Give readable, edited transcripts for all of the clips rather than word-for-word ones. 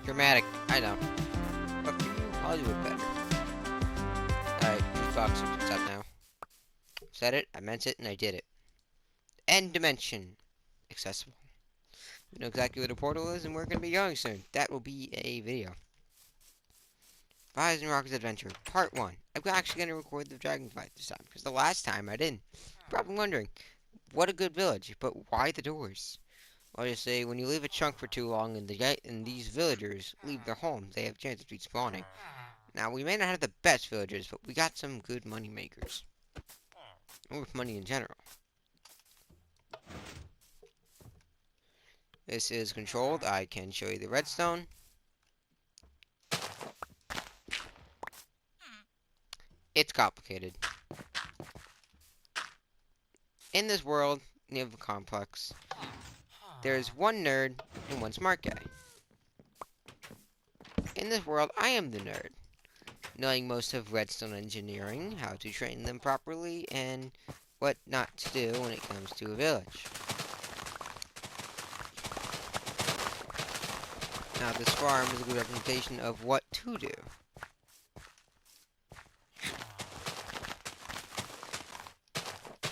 Dramatic, I know. But for you, Hollywood better. Alright, Fox, stop now. Said it, I meant it, and I did it. End dimension. Accessible. We know exactly what a portal is, and we're going to be going soon. That will be a video. Fires and Rockets Adventure, Part 1. I'm actually going to record the dragon fight this time, because the last time I didn't. Probably wondering, what a good village, but why the doors? I'll just say, when you leave a chunk for too long and these villagers leave their homes, they have a chance of respawning. Now, we may not have the best villagers, but we got some good money makers. Or with money in general. This is controlled. I can show you the redstone. It's complicated. In this world, you have a complex. There's one nerd and one smart guy. In this world, I am the nerd. Knowing most of redstone engineering, how to train them properly, and what not to do when it comes to a village. Now, this farm is a good representation of what to do.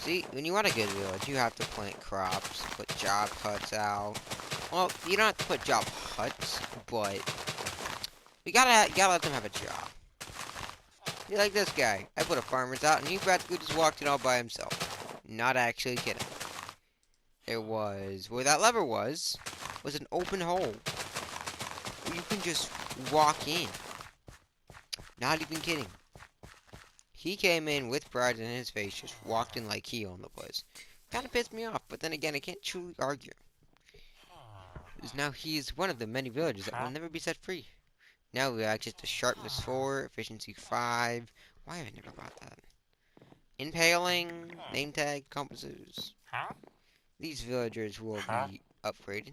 See, when you want a good village, you have to plant crops, put job huts out. Well, you don't have to put job huts, but you gotta let them have a job. You like this guy. I put a farmer's out, and he practically just walked in all by himself. Not actually kidding. There was, where that lever was an open hole. Where you can just walk in. Not even kidding. He came in with pride in his face, just walked in like he owned the place. Kinda pissed me off, but then again, I can't truly argue. Because now he is one of the many villagers that will never be set free. Now we have access to sharpness 4, efficiency 5. Why have I never bought that? Impaling, name tag, compasses. These villagers will be upgraded.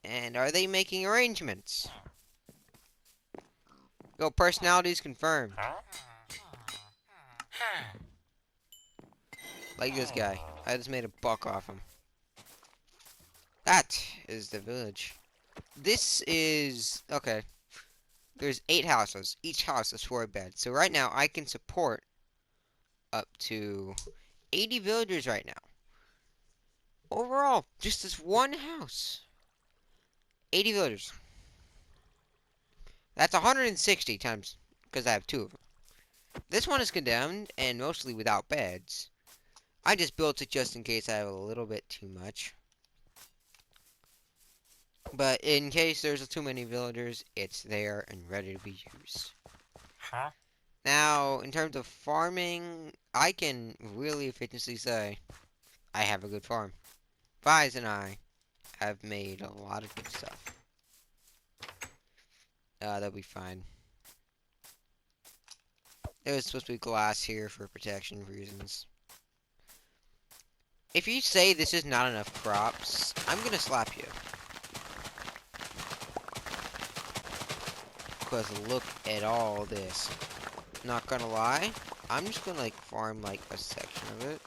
And are they making arrangements? Go, personalities confirmed. Like this guy. I just made a buck off him. That is the village. This is... okay. There's 8 houses. Each house is 4 beds. So right now, I can support up to 80 villagers right now. Overall, just this one house. 80 villagers. That's 160 times, because I have 2 of them. This one is condemned, and mostly without beds. I just built it just in case I have a little bit too much. But in case there's too many villagers, it's there and ready to be used. Now, in terms of farming, I can really efficiently say I have a good farm. Fies and I have made a lot of good stuff. That'll be fine. There was supposed to be glass here for protection reasons. If you say this is not enough crops, I'm gonna slap you. Because look at all this. Not gonna lie, I'm just gonna like farm like a section of it.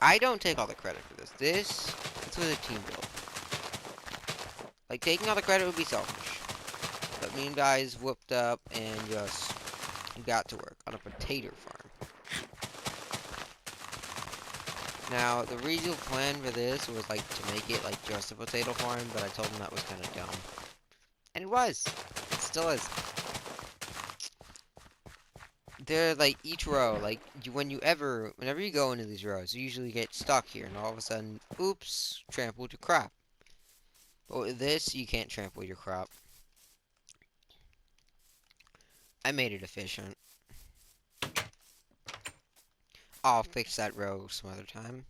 I don't take all the credit for this. This was a team build. Like, taking all the credit would be selfish. But me and guys whooped up and just got to work on a potato farm. Now, the original plan for this was, like, to make it, like, just a potato farm, but I told them that was kind of dumb. And it was. It still is. They're, like, each row, like, whenever you go into these rows, you usually get stuck here, and all of a sudden, oops, trampled your crop. But with this, you can't trample your crop. I made it efficient. I'll fix that row some other time.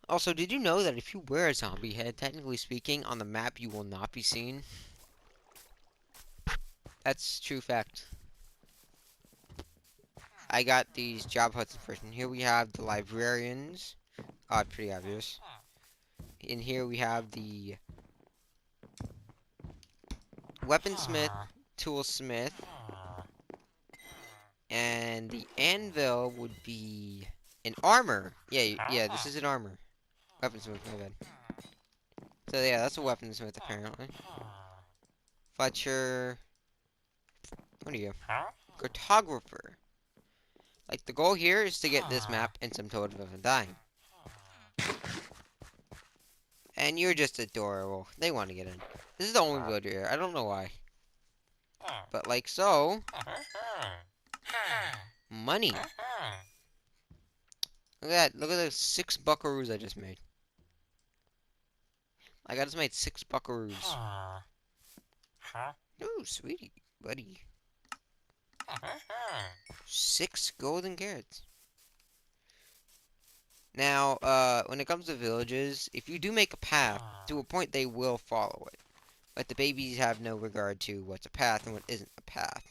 Also, did you know that if you wear a zombie head, technically speaking, on the map you will not be seen? That's true fact. I got these job huts in person. Here we have the librarians. Oh, pretty obvious. In here we have the weaponsmith, toolsmith, and the anvil would be an armor. Yeah, this is an armor. Weaponsmith, my bad. So yeah, that's a weaponsmith apparently. Fletcher. What are you? Cartographer. Like, the goal here is to get this map and some toad of dying. And you're just adorable. They want to get in. This is the only villager here. I don't know why. But like so. Money. Look at that. Look at those 6 buckaroos I just made. Like, I just made 6 buckaroos. Ooh, sweetie, buddy. 6 golden carrots. Now, when it comes to villages, if you do make a path, to a point they will follow it. But the babies have no regard to what's a path and what isn't a path.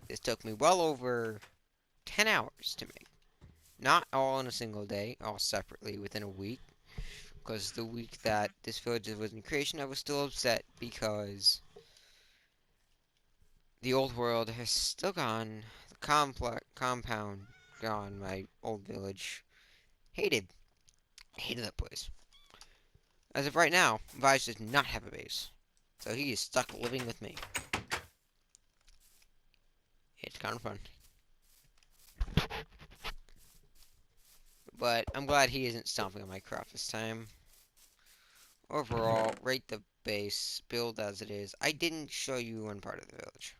This took me well over 10 hours to make. Not all in a single day, all separately within a week. Because the week that this village was in creation, I was still upset because the old world has still gone. The compound gone, my old village. Hated that place. As of right now, Vise does not have a base. So he is stuck living with me. It's kind of fun. But I'm glad he isn't stomping on my crop this time. Overall, rate the base, build as it is. I didn't show you one part of the village.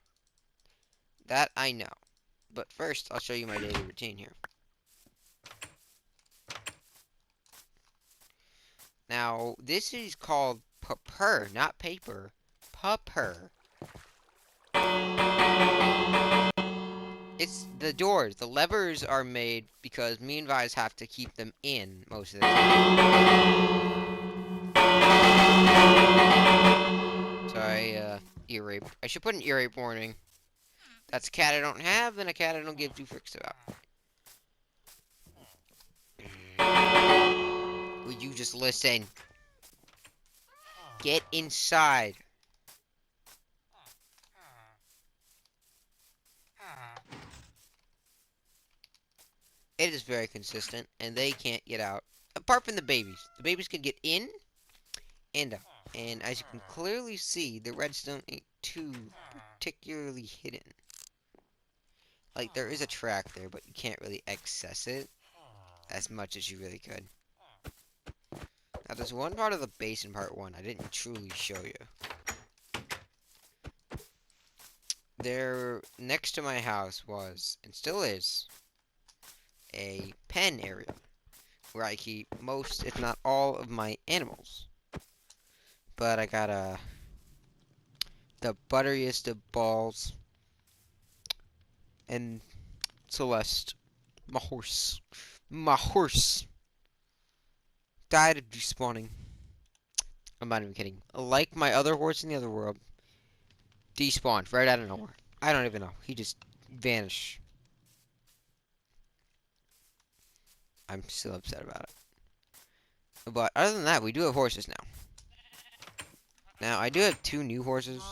That I know. But first, I'll show you my daily routine here. Now, this is called pupper, not paper. Pupper. It's the doors. The levers are made because me and Vise have to keep them in most of the time. Sorry, ear rape. I should put an ear rape warning. That's a cat I don't have, and a cat I don't give two fricks about. Would you just listen? Get inside. It is very consistent, and they can't get out. Apart from the babies. The babies can get in and out. And as you can clearly see, the redstone ain't too particularly hidden. Like, there is a track there, but you can't really access it as much as you really could. Now, there's one part of the base in part 1 I didn't truly show you. There, next to my house was, and still is, a pen area where I keep most, if not all, of my animals. But I got the butteriest of balls and Celeste, my horse died of despawning. I'm not even kidding. Like my other horse in the other world, despawned right out of nowhere. I don't even know. He just vanished. I'm still upset about it. But other than that, we do have horses now. Now, I do have 2 new horses.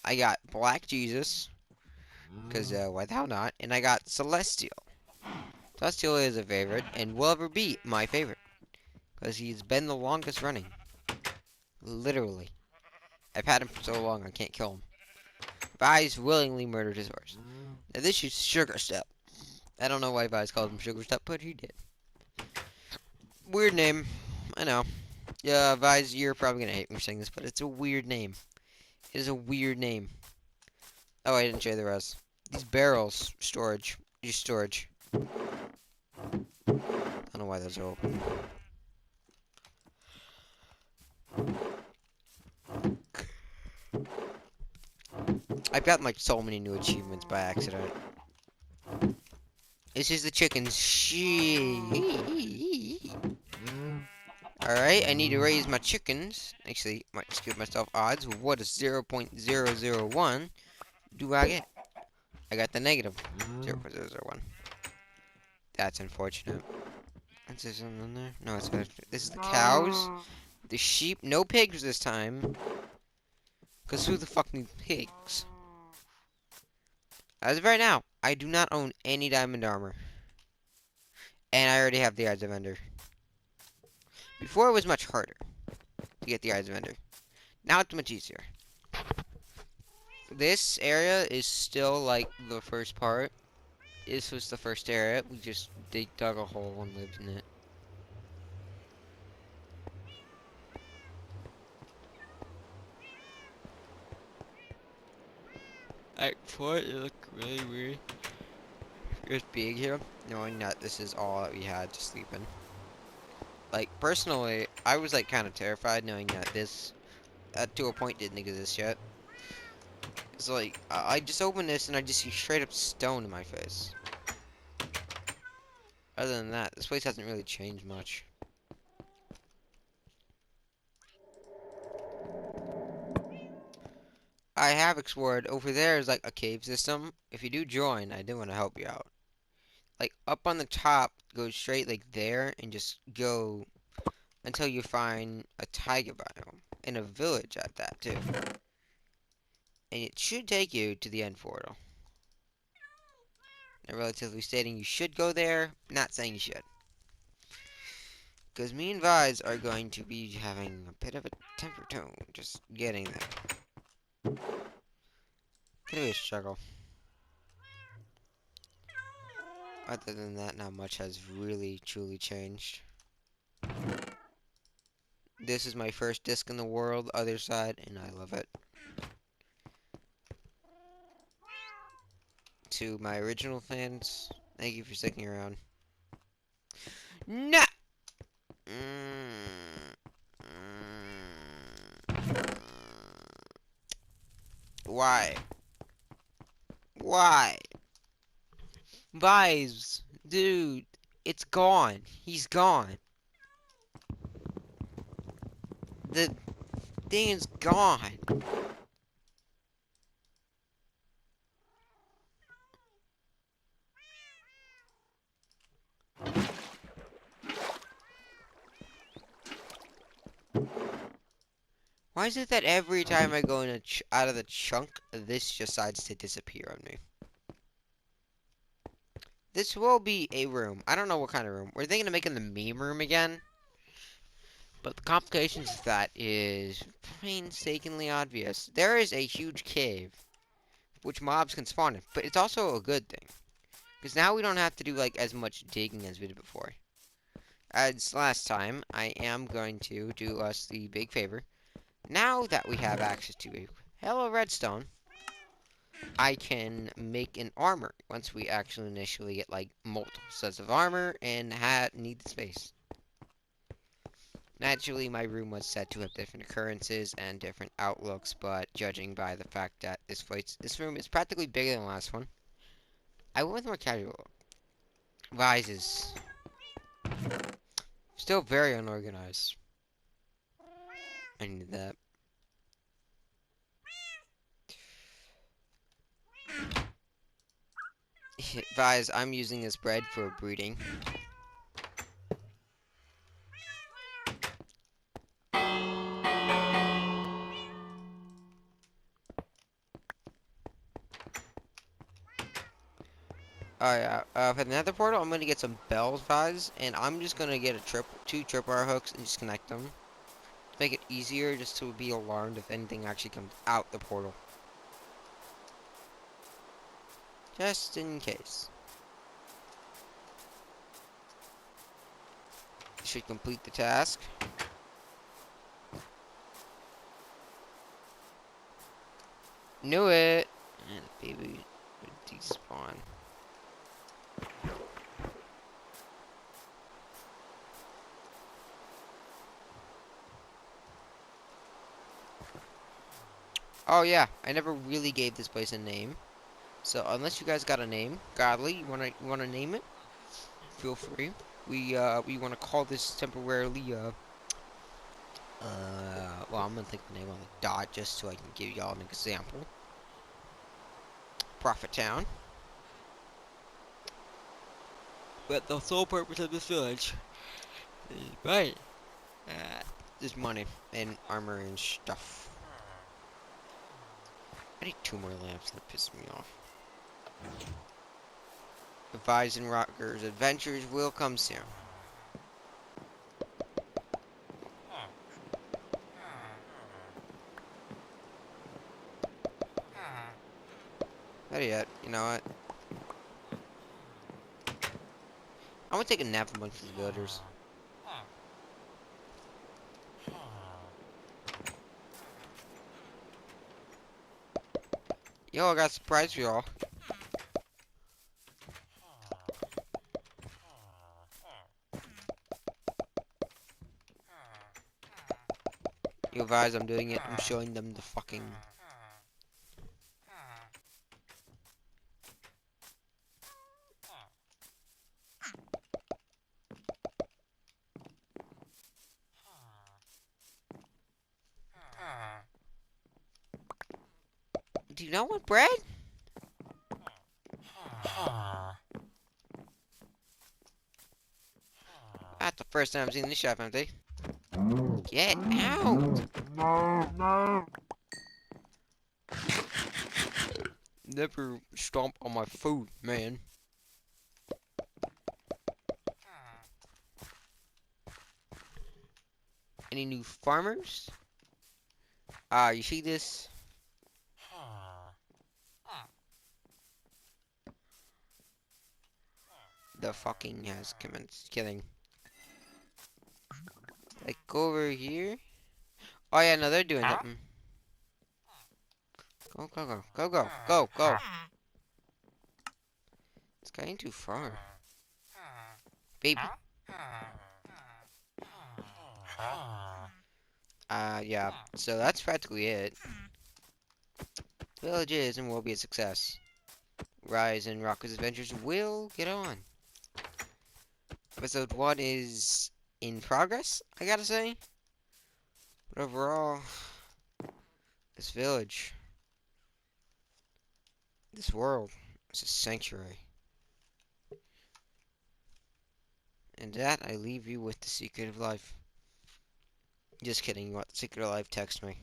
I got Black Jesus, because why the hell not? And I got Celestial. Celestial is a favorite, and will ever be my favorite. Because he's been the longest running. Literally. I've had him for so long, I can't kill him. Vise willingly murdered his horse. Now this is Sugar Step. I don't know why Vise called him Sugar Step, but he did. Weird name. I know. Yeah, Vise, you're probably gonna hate me saying this, but it's a weird name. It is a weird name. Oh, I didn't show you the rest. These barrels, storage. Use storage. I don't know why those are open. I've gotten like so many new achievements by accident. This is the chickens. Alright, I need to raise my chickens. Actually, might just give myself odds. What is 0.001 do I get? I got the negative 0.001. That's unfortunate. Is there something in there? No, it's better. This is the cows. The sheep. No pigs this time. Because who the fuck needs pigs? As of right now, I do not own any diamond armor. And I already have the Eyes of Ender. Before it was much harder to get the Eyes of Ender. Now it's much easier. This area is still like the first part. This was the first area. They dug a hole and lived in it. Before it looked really weird. It was big here, knowing that this is all that we had to sleep in. Like, personally, I was like kind of terrified knowing that this, to a point, didn't exist yet. It's like, I just open this and I just see straight up stone in my face. Other than that, this place hasn't really changed much. I have explored. Over there is like a cave system. If you do join, I do want to help you out. Like, up on the top, go straight like there and just go until you find a taiga biome. In a village at that, too. And it should take you to the end portal. Now, relatively stating you should go there, not saying you should. Because me and Vise are going to be having a bit of a temper tone, just getting there. Gonna be a struggle. Other than that, not much has really, truly changed. This is my first disc in the world, other side, and I love it. To my original fans, thank you for sticking around. No! Why? Why? Vibes, dude, it's gone. He's gone. The thing is gone. Why is it that every time I go in out of the chunk, this just decides to disappear on me? This will be a room. I don't know what kind of room. We're thinking of making the meme room again. But the complications of that is painstakingly obvious. There is a huge cave, which mobs can spawn in. But it's also a good thing. Because now we don't have to do like as much digging as we did before. As last time, I am going to do us the big favor. Now that we have access to a hello redstone, I can make an armor once we actually initially get like multiple sets of armor and need the space. Naturally, my room was set to have different occurrences and different outlooks, but judging by the fact that this room is practically bigger than the last one, I went with more casual. Vise is still very unorganized. I need that. Vise, I'm using this bread for breeding. Alright, for the nether portal, I'm gonna get some bells, Vise, and I'm just gonna get two tripwire hooks and just connect them. To make it easier, just to be alarmed if anything actually comes out the portal. Just in case. Should complete the task. Knew it! And baby would despawn. Oh yeah, I never really gave this place a name. So unless you guys got a name, Godly, you wanna name it? Feel free. We wanna call this temporarily well, I'm gonna think the name on the dot just so I can give y'all an example. Profit Town. But the sole purpose of this village is right. Is money and armor and stuff. I need 2 more lamps. That pisses me off. Advise and Rockers adventures will come soon. Better yet, you know what? I'm gonna take a nap amongst the villagers. Yo, I got a surprise for y'all. You guys, I'm doing it. I'm showing them the fucking... Do you know what, bread? That's the first time I've seen this shop empty. Get out! Never stomp on my food, man. Any new farmers? You see this? The fucking has commenced. Kidding. Like, go over here. Oh yeah, no, they're doing something. Go, go, go, go, go, go, go. It's getting too far. Baby. Yeah. So that's practically it. Village is and will be a success. Rise and Rocko's adventures will get on. Episode 1 is in progress, I gotta say. But overall, this village, this world, is a sanctuary. And that, I leave you with the secret of life. Just kidding, you want the secret of life, text me.